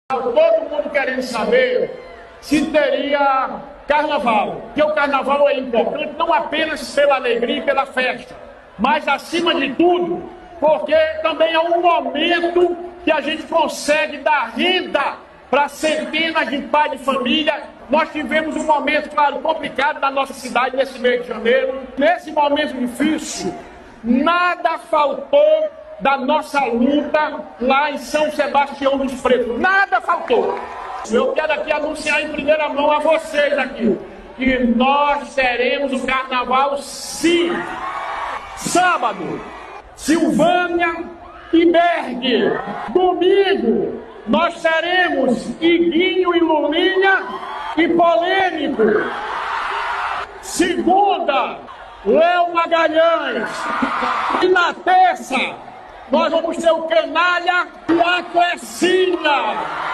Todo mundo querendo saber se teria carnaval, porque o carnaval é importante não apenas pela alegria e pela festa, mas acima de tudo, porque também é um momento que a gente consegue dar renda para centenas de pais de família. Nós tivemos um momento, claro, complicado na nossa cidade nesse mês de janeiro. Nesse momento difícil, nada faltou da nossa luta lá em São Sebastião dos Pretos. Nada faltou. Eu quero aqui anunciar em primeira mão a vocês aqui que nós teremos o carnaval sim. Sábado, Silvânia e Berg. Domingo, nós teremos Iguinho e Lulinha e Polêmico. Segunda, Léo Magalhães. E na terça, nós vamos ter o Canalha e a Clecinha.